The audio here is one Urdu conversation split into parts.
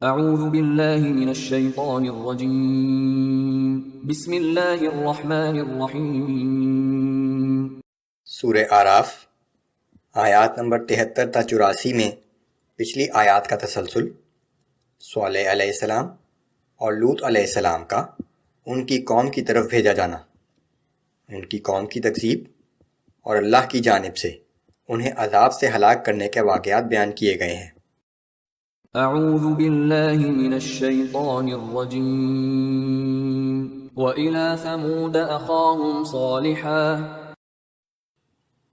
اعوذ باللہ من الشیطان الرجیم بسم اللہ الرحمن الرحیم۔ سورہ اعراف آیات نمبر 73 تا 84 میں پچھلی آیات کا تسلسل، صالح علیہ السلام اور لوط علیہ السلام کا ان کی قوم کی طرف بھیجا جانا، ان کی قوم کی تکذیب اور اللہ کی جانب سے انہیں عذاب سے ہلاک کرنے کے واقعات بیان کیے گئے ہیں۔ اعوذ باللہ من الشیطان الرجیم۔ وَإِلَى ثَمُودَ أَخَاهُمْ صَالِحًا،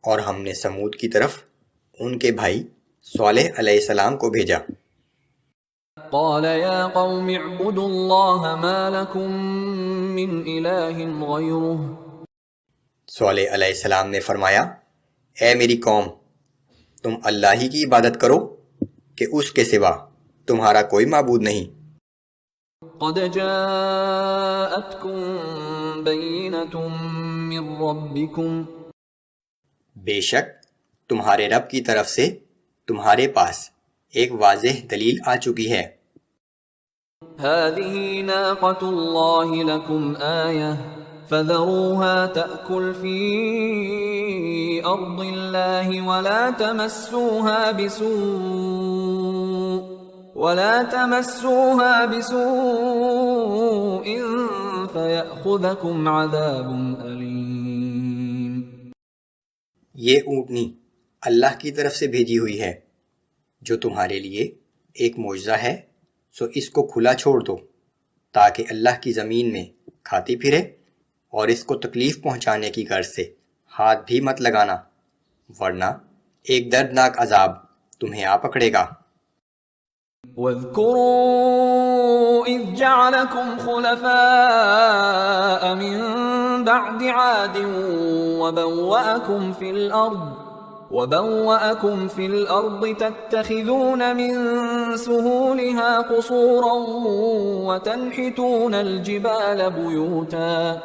اور ہم نے سمود کی طرف ان کے بھائی صالح علیہ السلام کو بھیجا۔ قَالَ يَا قَوْمِ اعْبُدُوا اللَّهَ مَا لَكُم مِّنْ إِلَٰهٍ غَيْرُهُ۔ صالح علیہ السلام نے فرمایا، اے میری قوم، تم اللہ ہی کی عبادت کرو کہ اس کے سوا تمہارا کوئی معبود نہیں۔ قَدْ جَاءَتْكُم بَيِّنَةٌ مِّن رَّبِّكُمْ، بے شک تمہارے رب کی طرف سے تمہارے پاس ایک واضح دلیل آ چکی ہے۔ هَٰذِهِ نَاقَةُ اللَّهِ لَكُمْ آيَةً فَذَرُوهَا تَأْكُلْ فِي أَرْضِ اللَّهِ وَلَا تَمَسُّوهَا بِسُوءٍ فَيَأْخُذَكُمْ عَذَابٌ أَلِيمٌ۔ یہ اونٹنی اللہ کی طرف سے بھیجی ہوئی ہے، جو تمہارے لیے ایک معجزہ ہے، سو اس کو کھلا چھوڑ دو تاکہ اللہ کی زمین میں کھاتی پھرے، اور اس کو تکلیف پہنچانے کی غرض سے ہاتھ بھی مت لگانا، ورنہ ایک دردناک عذاب تمہیں آ پکڑے گا۔ وَاذْكُرُوا إِذْ جَعَلَكُمْ خُلَفَاءَ مِن بَعْدِ عَادٍ وَبَوَّأَكُمْ فِي الْأَرْضِ تَتَّخِذُونَ مِن سُهُولِهَا قُصُورًا وَتَنْحِتُونَ الْجِبَالَ بُيُوتًا۔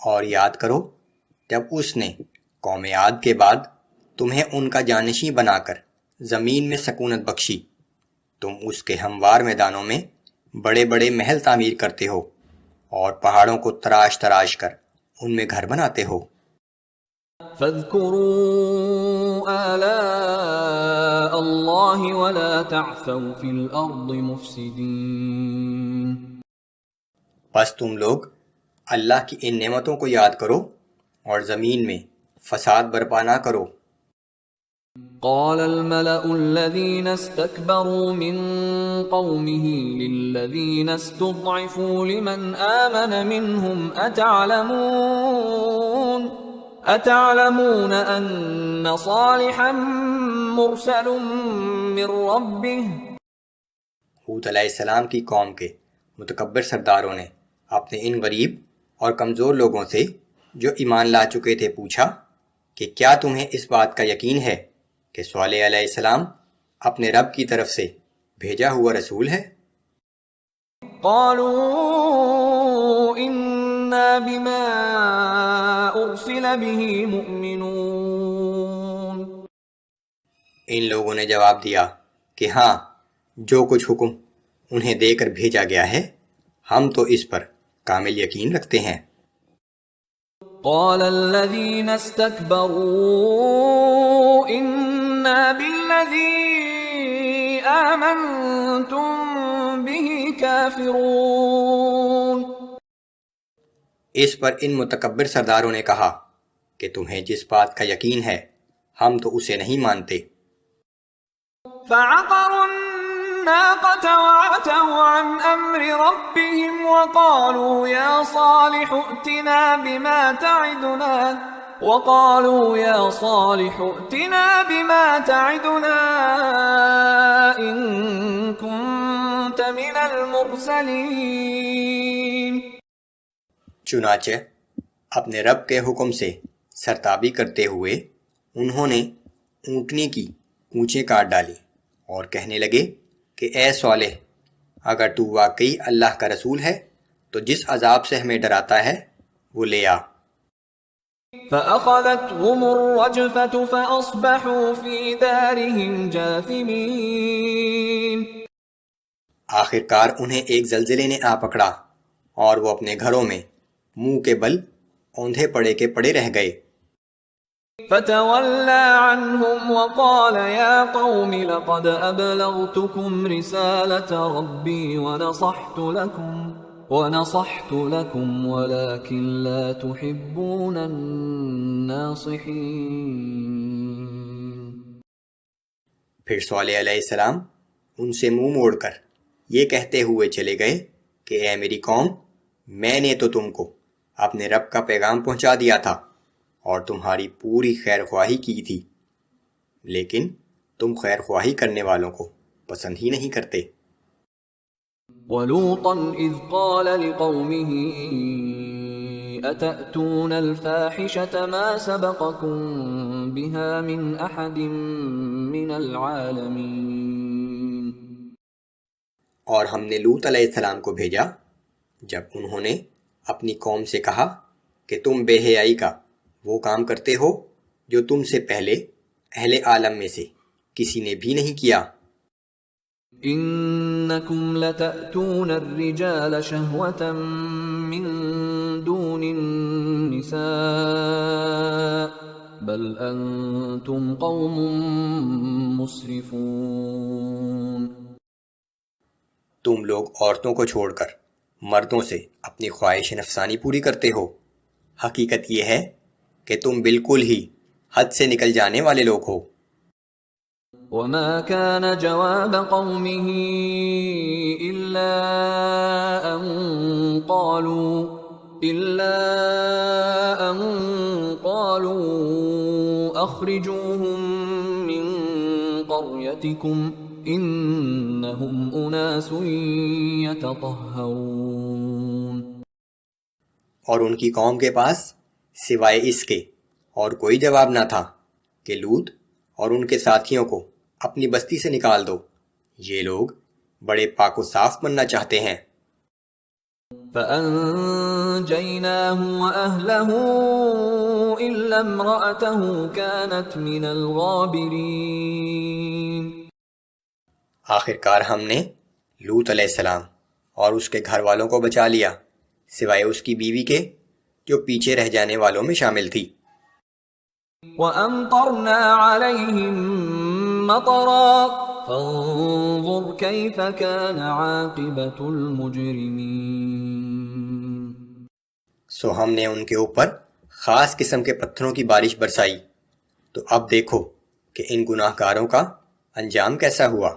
اور یاد کرو جب اس نے قوم عاد کے بعد تمہیں ان کا جانشین بنا کر زمین میں سکونت بخشی، تم اس کے ہموار میدانوں میں بڑے بڑے محل تعمیر کرتے ہو اور پہاڑوں کو تراش تراش کر ان میں گھر بناتے ہو۔ فَاذْكُرُوا آلَاءَ اللَّهِ وَلَا تَعْثَوْا فِي الْأَرْضِ مُفْسِدِينَ۔ بس تم لوگ اللہ کی ان نعمتوں کو یاد کرو اور زمین میں فساد برپا نہ کرو۔ قال الملأ الذين استكبروا من قومه للذين استضعفوا لمن آمن منهم أتعلمون أن صالحا مرسل من ربه۔ ہود علیہ السلام کی قوم کے متکبر سرداروں نے اپنے ان غریب اور کمزور لوگوں سے جو ایمان لا چکے تھے پوچھا کہ کیا تمہیں اس بات کا یقین ہے کہ صالح علیہ السلام اپنے رب کی طرف سے بھیجا ہوا رسول ہے؟ قالوا انا بما ارسل به مؤمنون۔ ان لوگوں نے جواب دیا کہ ہاں، جو کچھ حکم انہیں دے کر بھیجا گیا ہے ہم تو اس پر کامل یقین رکھتے ہیں۔ قال الذين استكبروا انا بالذي آمنتم به كافرون۔ اس پر ان متکبر سرداروں نے کہا کہ تمہیں جس بات کا یقین ہے ہم تو اسے نہیں مانتے۔ فعقروا الناقة وعتوا عن أمر ربهم وقالوا يا صالح ائتنا بما تعدنا إن كنت من المرسلين۔ چنانچہ اپنے رب کے حکم سے سرتابی کرتے ہوئے انہوں نے اونٹنی کی اونچیں کاٹ ڈالی اور کہنے لگے کہ اے صالح، اگر تو واقعی اللہ کا رسول ہے تو جس عذاب سے ہمیں ڈراتا ہے وہ لے آ۔ فَأَخَذَتْهُمُ الرَّجْفَةُ فَأَصْبَحُوا فِي دَارِهِمْ جَاثِمِينَ۔ آخر کار انہیں ایک زلزلے نے آ پکڑا اور وہ اپنے گھروں میں منہ کے بل اوندھے پڑے کے پڑے رہ گئے۔ فتولى عنهم وقال يا قوم لقد أبلغتكم رسالة ربي ونصحت لكم ولكن لا تحبون الناصحين۔ پھر صالح علیہ السلام ان سے منہ موڑ کر یہ کہتے ہوئے چلے گئے کہ اے میری قوم، میں نے تو تم کو اپنے رب کا پیغام پہنچا دیا تھا اور تمہاری پوری خیر خواہی کی تھی، لیکن تم خیر خواہی کرنے والوں کو پسند ہی نہیں کرتے۔ وَلُوطًا إِذْ قَالَ لِقَوْمِهِ أَتَأْتُونَ الْفَاحِشَةَ مَا سَبَقَكُم بِهَا مِنْ أَحَدٍ مِّنَ الْعَالَمِينَ۔ اور ہم نے لوط علیہ السلام کو بھیجا جب انہوں نے اپنی قوم سے کہا کہ تم بے حیائی کا وہ کام کرتے ہو جو تم سے پہلے اہل عالم میں سے کسی نے بھی نہیں کیا۔ انکم لتأتون الرجال شہوة من دون النساء بل انتم قوم مسرفون۔ تم لوگ عورتوں کو چھوڑ کر مردوں سے اپنی خواہش نفسانی پوری کرتے ہو، حقیقت یہ ہے کہ تم بالکل ہی حد سے نکل جانے والے لوگ ہو۔ وما كان جواب قومه إلا أن قالوا أخرجوهم من قريتكم إنهم أناس يتطهرون۔ اور ان کی قوم کے پاس سوائے اس کے اور کوئی جواب نہ تھا کہ لوط اور ان کے ساتھیوں کو اپنی بستی سے نکال دو، یہ لوگ بڑے پاک و صاف بننا چاہتے ہیں۔ فَأَنجَيْنَاهُ وَأَهْلَهُ إِلَّا امْرَأَتَهُ كَانَتْ مِنَ الْغَابِرِينَ۔ آخر کار ہم نے لوط علیہ السلام اور اس کے گھر والوں کو بچا لیا سوائے اس کی بیوی کے جو پیچھے رہ جانے والوں میں شامل تھی۔ وَأَمْطَرْنَا عَلَيْهِمْ مَطَرًا فَانظُرْ كَيْفَ كَانَ عَاقِبَةُ الْمُجْرِمِينَ۔ سو ہم نے ان کے اوپر خاص قسم کے پتھروں کی بارش برسائی، تو اب دیکھو کہ ان گناہ گاروں کا انجام کیسا ہوا۔